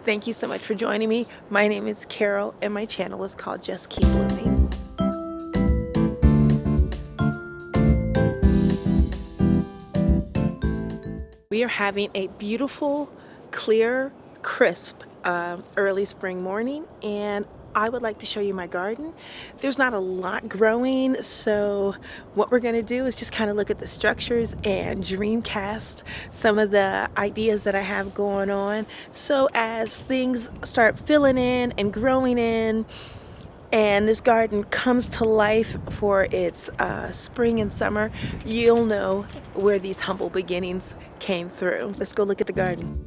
Thank you so much for joining me. My name is Carol and my channel is called Just Kepp Blooming. We are having a beautiful, clear, crisp early spring morning, and I would like to show you my garden. There's not a lot growing, so what we're going to do is just kind of look at the structures and dreamcast some of the ideas that I have going on. So as things start filling in and growing in, and this garden comes to life for its spring and summer, you'll know where these humble beginnings came through. Let's go look at the garden.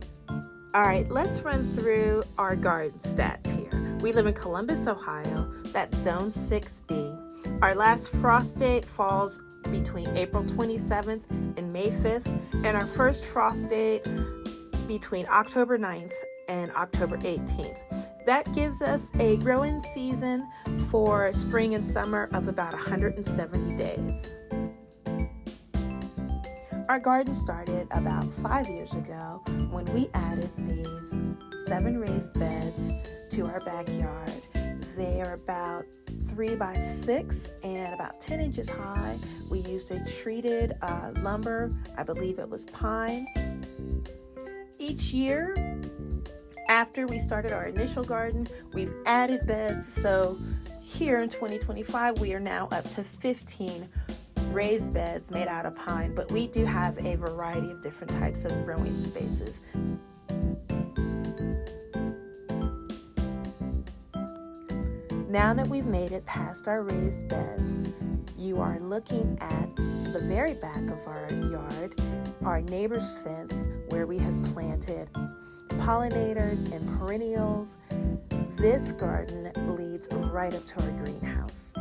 All right, let's run through our garden stats here. We live in Columbus, Ohio. That's zone 6B. Our last frost date falls between April 27th and May 5th, and our first frost date between October 9th and October 18th. That gives us a growing season for spring and summer of about 170 days. Our garden started about 5 years ago when we added these 7 raised beds to our backyard. They are about 3 by 6 and about 10 inches high. We used a treated lumber, I believe it was pine. Each year, after we started our initial garden, we've added beds. So here in 2025, we are now up to 15 raised beds made out of pine, but we do have a variety of different types of growing spaces. Now that we've made it past our raised beds, you are looking at the very back of our yard, our neighbor's fence, where we have planted pollinators and perennials. This garden leads right up to our greenhouse.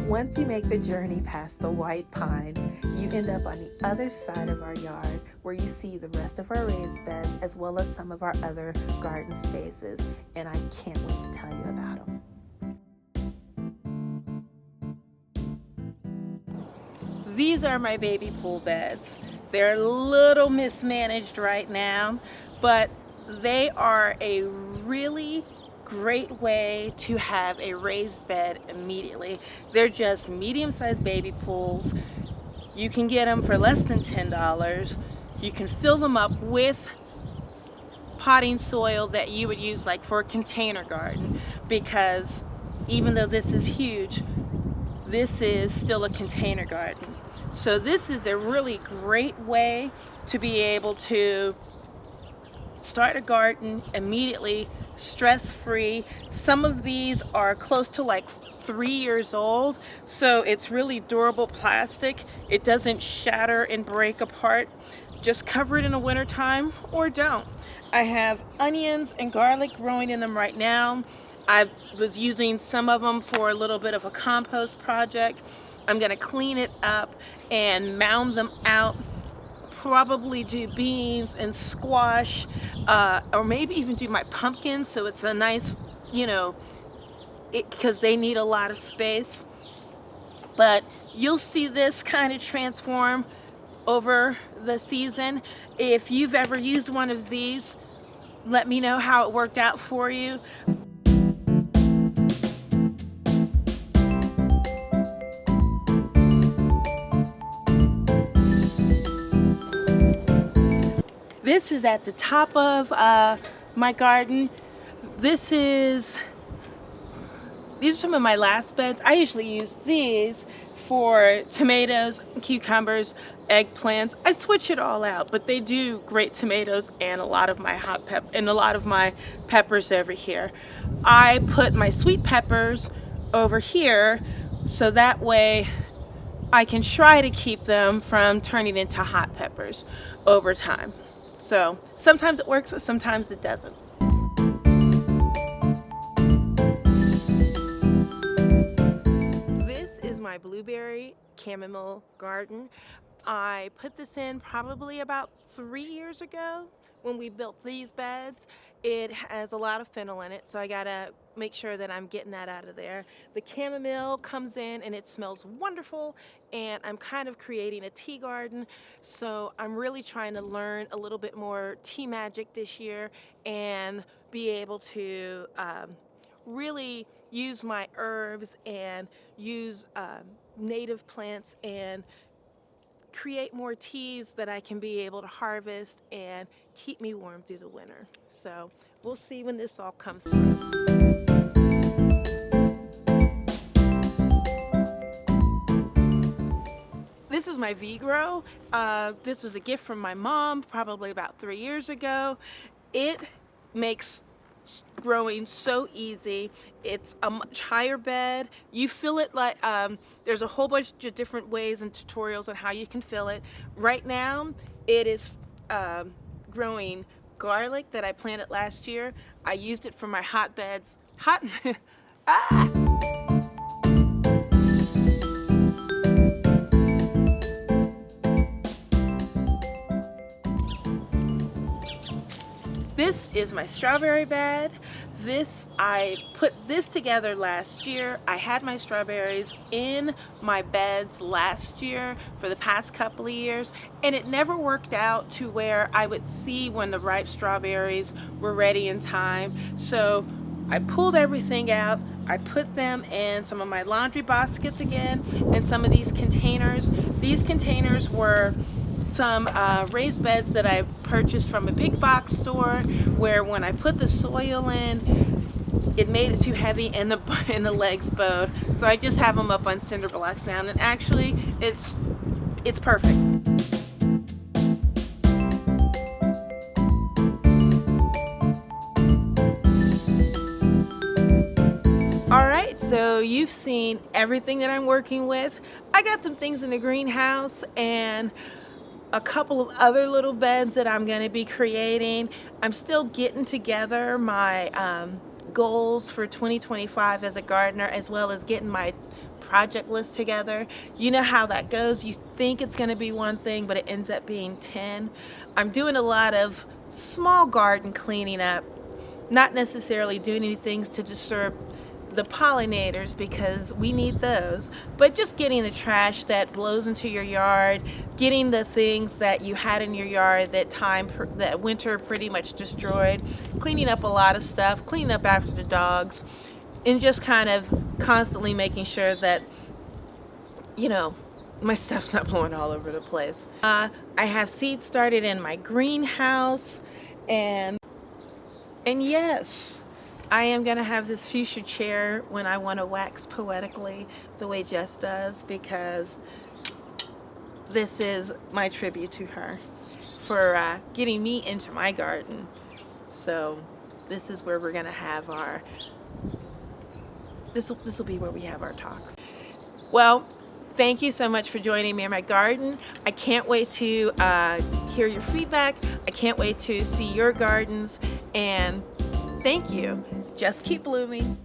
Once you make the journey past the white pine, you end up on the other side of our yard where you see the rest of our raised beds as well as some of our other garden spaces, and I can't wait to tell you about them. These are my baby pool beds. They're a little mismanaged right now, but they are a really great way to have a raised bed immediately. They're just medium-sized baby pools. You can get them for less than $10. You can fill them up with potting soil that you would use like for a container garden, because even though this is huge, this is still a container garden. So this is a really great way to be able to start a garden immediately, stress-free. Some of these are close to like 3 years old, so it's really durable plastic. It doesn't shatter and break apart. Just cover it in the wintertime or don't. I have onions and garlic growing in them right now. I was using some of them for a little bit of a compost project. I'm gonna clean it up and mound them out. Probably do beans and squash, or maybe even do my pumpkins, so it's a nice, because they need a lot of space. But you'll see this kind of transform over the season. If you've ever used one of these, let me know how it worked out for you. This is at the top of my garden. These are some of my last beds. I usually use these for tomatoes, cucumbers, eggplants. I switch it all out, but they do great tomatoes and a lot of my peppers over here. I put my sweet peppers over here so that way I can try to keep them from turning into hot peppers over time. So sometimes it works, sometimes it doesn't. This is my blueberry chamomile garden. I put this in probably about 3 years ago when we built these beds. It has a lot of fennel in it, so I gotta make sure that I'm getting that out of there. The chamomile comes in and it smells wonderful, and I'm kind of creating a tea garden, so I'm really trying to learn a little bit more tea magic this year and be able to really use my herbs and use native plants and create more teas that I can be able to harvest and keep me warm through the winter. So we'll see when this all comes through. This is my V-Grow. This was a gift from my mom probably about 3 years ago. It makes growing so easy. It's a much higher bed. You fill it like there's a whole bunch of different ways and tutorials on how you can fill it. Right now it is growing garlic that I planted last year. I used it for my hotbeds. Ah! This is my strawberry bed. I put this together last year. I had my strawberries in my beds last year for the past couple of years, and it never worked out to where I would see when the ripe strawberries were ready in time. So I pulled everything out. I put them in some of my laundry baskets again and some of these containers. These containers were some raised beds that I purchased from a big box store, where when I put the soil in, it made it too heavy and the legs bowed. So I just have them up on cinder blocks now, and actually it's perfect. Alright, so you've seen everything that I'm working with. I got some things in the greenhouse and a couple of other little beds that I'm going to be creating. I'm still getting together my goals for 2025 as a gardener, as well as getting my project list together. You know how that goes. You think it's going to be one thing, but it ends up being 10. I'm doing a lot of small garden cleaning up, not necessarily doing anything to disturb the pollinators, because we need those, but just getting the trash that blows into your yard, getting the things that you had in your yard that winter pretty much destroyed, cleaning up a lot of stuff, cleaning up after the dogs, and just kind of constantly making sure that, you know, my stuff's not blowing all over the place. I have seeds started in my greenhouse, and yes, I am going to have this fuchsia chair when I want to wax poetically the way Jess does, because this is my tribute to her for getting me into my garden. So this is where we're going to have our, this will be where we have our talks. Well, thank you so much for joining me in my garden. I can't wait to hear your feedback. I can't wait to see your gardens, and thank you. Just keep blooming.